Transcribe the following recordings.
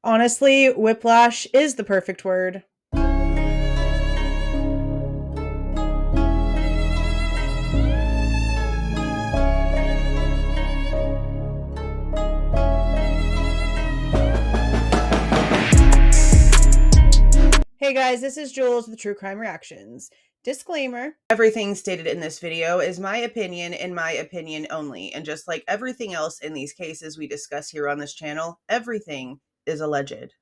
Honestly, whiplash is the perfect word. Hey guys, this is Jules with True Crime Reactions. Disclaimer: everything stated in this video is my opinion and my opinion only, and just like everything else in these cases we discuss here on this channel, everything is alleged.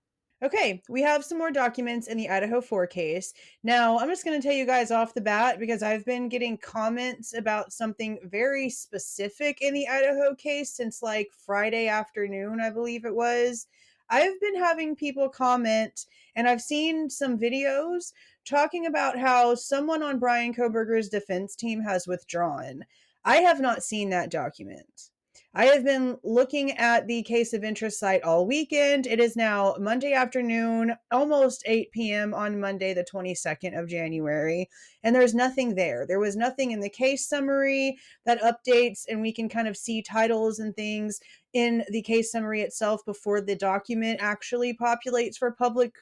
Okay, we have some more documents in the Idaho 4 case. Now, I'm just going to tell you guys off the bat because I've been getting comments about something very specific in the Idaho case since like Friday afternoon, I believe it was. I've been having people comment, and I've seen some videos talking about how someone on Bryan Kohberger's defense team has withdrawn. I have not seen that document. I have been looking at the case of interest site all weekend. It is now Monday afternoon, almost 8 p.m. on Monday, the 22nd of January, and there's nothing there. There was nothing in the case summary that updates, and we can kind of see titles and things in the case summary itself before the document actually populates for public,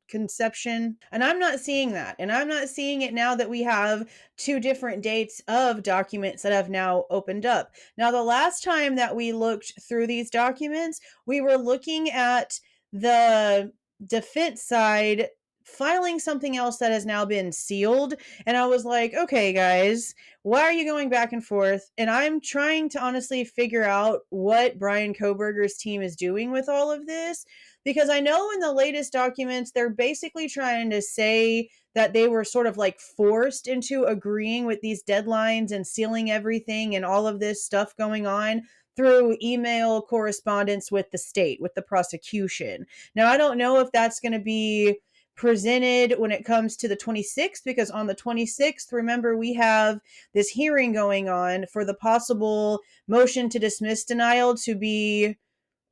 conception. And I'm not seeing that. And I'm not seeing it now that we have two different dates of documents that have now opened up. Now, the last time that we looked through these documents, we were looking at the defense side filing something else that has now been sealed. And I was like, okay, guys, why are you going back and forth? And I'm trying to honestly figure out what Bryan Kohberger's team is doing with all of this, because I know in the latest documents, they're basically trying to say that they were sort of like forced into agreeing with these deadlines and sealing everything and all of this stuff going on through email correspondence with the state, with the prosecution. Now, I don't know if that's going to be presented when it comes to the 26th, because on the 26th, remember, we have this hearing going on for the possible motion to dismiss denial to be,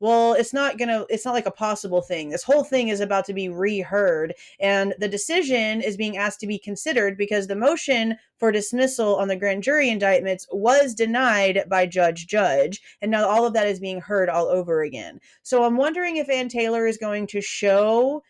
well, it's not like a possible thing. This whole thing is about to be reheard, and the decision is being asked to be considered because the motion for dismissal on the grand jury indictments was denied by Judge, and now all of that is being heard all over again. So I'm wondering if Ann Taylor is going to show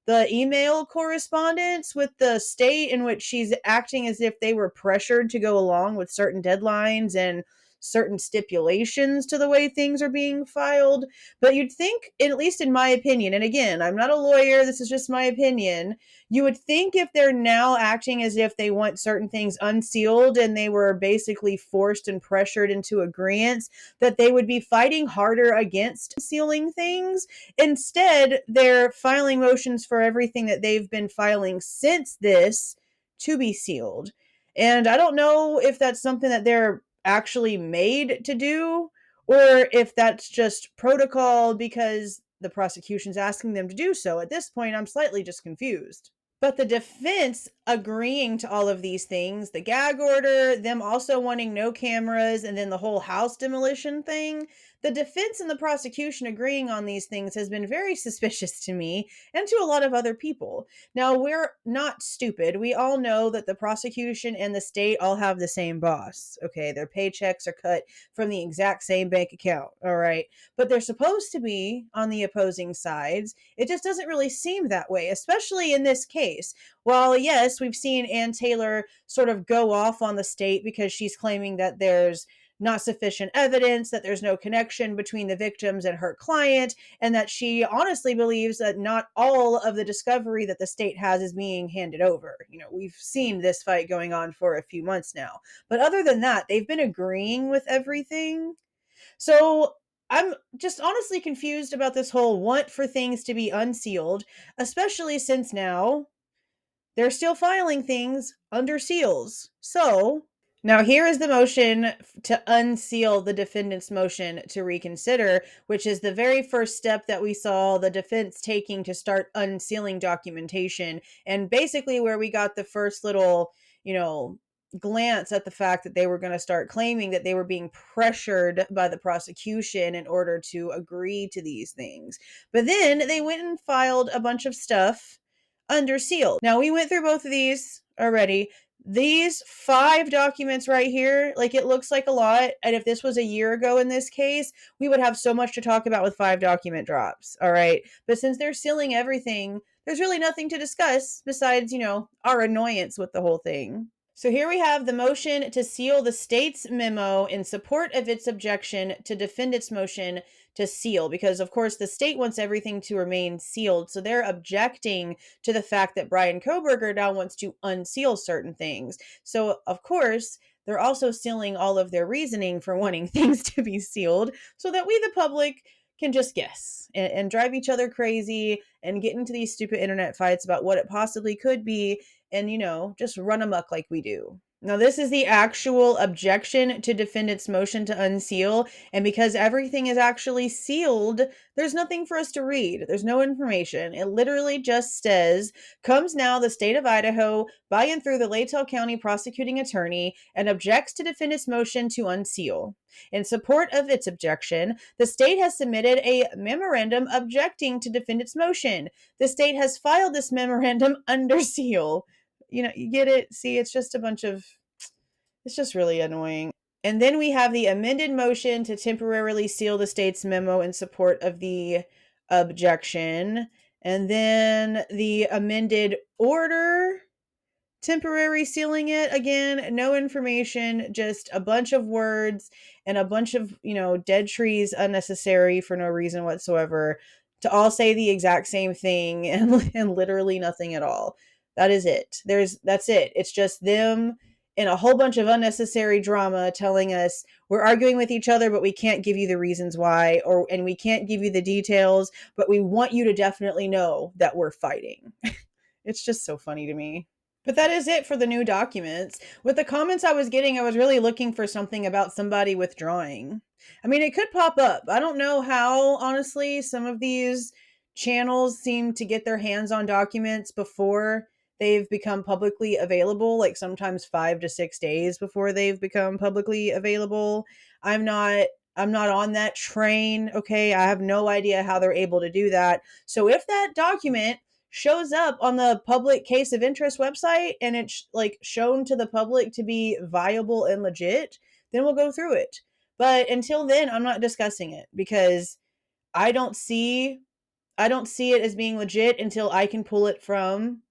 the email correspondence with the state in which she's acting as if they were pressured to go along with certain deadlines and certain stipulations to the way things are being filed. But you'd think, at least in my opinion, and again, I'm not a lawyer, this is just my opinion, you would think if they're now acting as if they want certain things unsealed and they were basically forced and pressured into agreement, that they would be fighting harder against sealing things. Instead, they're filing motions for everything that they've been filing since this to be sealed. And I don't know if that's something that they're actually made to do, or if that's just protocol because the prosecution's asking them to do so. At this point, I'm slightly just confused. But the defense agreeing to all of these things, the gag order, them also wanting no cameras, and then the whole house demolition thing, the defense and the prosecution agreeing on these things has been very suspicious to me and to a lot of other people. Now, we're not stupid. We all know that the prosecution and the state all have the same boss. Okay, their paychecks are cut from the exact same bank account. All right. But they're supposed to be on the opposing sides. It just doesn't really seem that way, especially in this case. While, yes, we've seen Ann Taylor sort of go off on the state because she's claiming that there's not sufficient evidence, that there's no connection between the victims and her client, and that she honestly believes that not all of the discovery that the state has is being handed over. We've seen this fight going on for a few months now. But other than that, they've been agreeing with everything. So I'm just honestly confused about this whole want for things to be unsealed, especially since now they're still filing things under seals. So now here is the motion to unseal the defendant's motion to reconsider, which is the very first step that we saw the defense taking to start unsealing documentation, and basically where we got the first little, glance at the fact that they were going to start claiming that they were being pressured by the prosecution in order to agree to these things. But then they went and filed a bunch of stuff under seal. Now, we went through both of these already. These 5 documents right here, like, it looks like a lot, and if this was a year ago in this case, we would have so much to talk about with 5 document drops, all right? But since they're sealing everything, there's really nothing to discuss besides, our annoyance with the whole thing. So here we have the motion to seal the state's memo in support of its objection to defend its motion to seal, because of course the state wants everything to remain sealed. So they're objecting to the fact that Bryan Kohberger now wants to unseal certain things. So of course, they're also sealing all of their reasoning for wanting things to be sealed so that we, the public, can just guess and drive each other crazy and get into these stupid internet fights about what it possibly could be and, just run amok like we do. Now, this is the actual objection to defendant's motion to unseal. And because everything is actually sealed, there's nothing for us to read. There's no information. It literally just says, comes now the state of Idaho by and through the Latell County prosecuting attorney and objects to defendant's motion to unseal. In support of its objection, the state has submitted a memorandum objecting to defendant's motion. The state has filed this memorandum under seal. You get it? See, it's just it's just really annoying. And then we have the amended motion to temporarily seal the state's memo in support of the objection. And then the amended order temporary sealing it. Again, no information, just a bunch of words and a bunch of, dead trees unnecessary for no reason whatsoever to all say the exact same thing and literally nothing at all. That is it. That's it. It's just them in a whole bunch of unnecessary drama telling us we're arguing with each other, but we can't give you the reasons why, and we can't give you the details, but we want you to definitely know that we're fighting. It's just so funny to me. But that is it for the new documents. With the comments I was getting, I was really looking for something about somebody withdrawing. I mean, it could pop up. I don't know how, honestly, some of these channels seem to get their hands on documents before they've become publicly available, like sometimes 5 to 6 days before they've become publicly available. I'm not on that train, okay? I have no idea how they're able to do that. So if that document shows up on the public case of interest website and it's like shown to the public to be viable and legit, then we'll go through it. But until then, I'm not discussing it because I don't see it as being legit until I can pull it from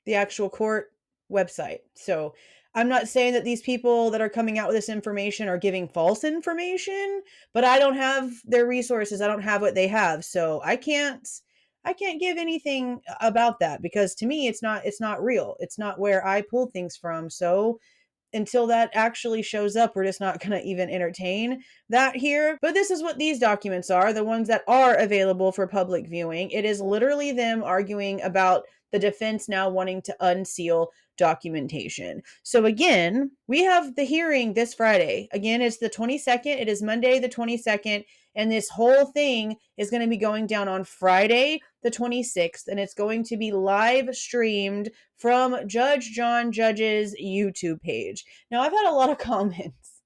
the actual court website. So I'm not saying that these people that are coming out with this information are giving false information, but I don't have their resources. I don't have what they have. So I can't give anything about that because to me it's not real. It's not where I pulled things from. So until that actually shows up, we're just not going to even entertain that here. But this is what these documents are, the ones that are available for public viewing. It is literally them arguing about the defense now wanting to unseal documentation. So again, we have the hearing this Friday. Again, it's the 22nd. It is Monday the 22nd. And this whole thing is going to be going down on Friday the 26th. And it's going to be live streamed from Judge John Judge's YouTube page. Now, I've had a lot of comments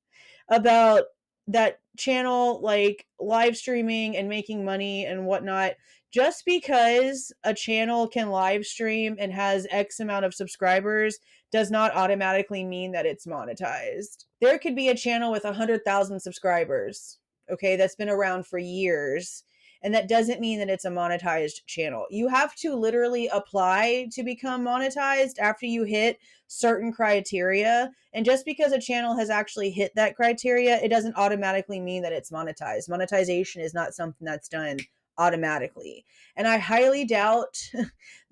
about that channel, like live streaming and making money and whatnot. Just because a channel can live stream and has X amount of subscribers does not automatically mean that it's monetized. There could be a channel with 100,000 subscribers, okay, that's been around for years. And that doesn't mean that it's a monetized channel. You have to literally apply to become monetized after you hit certain criteria. And just because a channel has actually hit that criteria, it doesn't automatically mean that it's monetized. Monetization is not something that's done automatically. And I highly doubt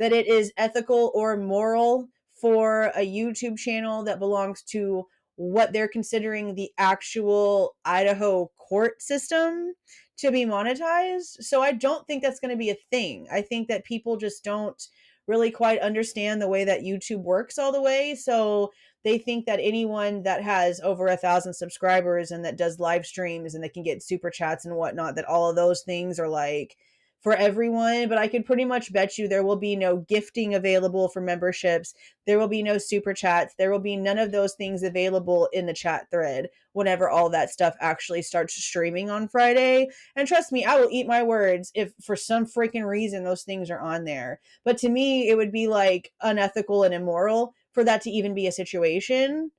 that it is ethical or moral for a YouTube channel that belongs to what they're considering the actual Idaho court system to be monetized. So I don't think that's going to be a thing. I think that people just don't really quite understand the way that YouTube works all the way. So they think that anyone that has over 1,000 subscribers and that does live streams and that can get super chats and whatnot, that all of those things are like for everyone. But I could pretty much bet you there will be no gifting available for memberships. There will be no super chats. There will be none of those things available in the chat thread whenever all that stuff actually starts streaming on Friday. And trust me, I will eat my words if for some freaking reason those things are on there. But to me, it would be like unethical and immoral for that to even be a situation.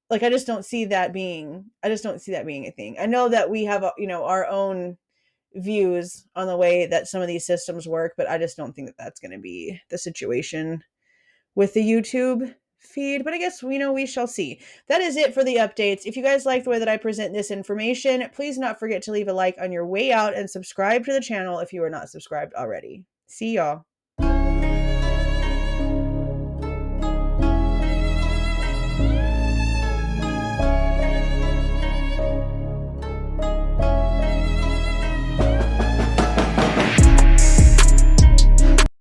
Like, I just don't see that being a thing. I know that we have, our own views on the way that some of these systems work, but I just don't think that that's going to be the situation with the YouTube feed. But I guess, we shall see. That is it for the updates. If you guys like the way that I present this information, please not forget to leave a like on your way out and subscribe to the channel if you are not subscribed already. See y'all.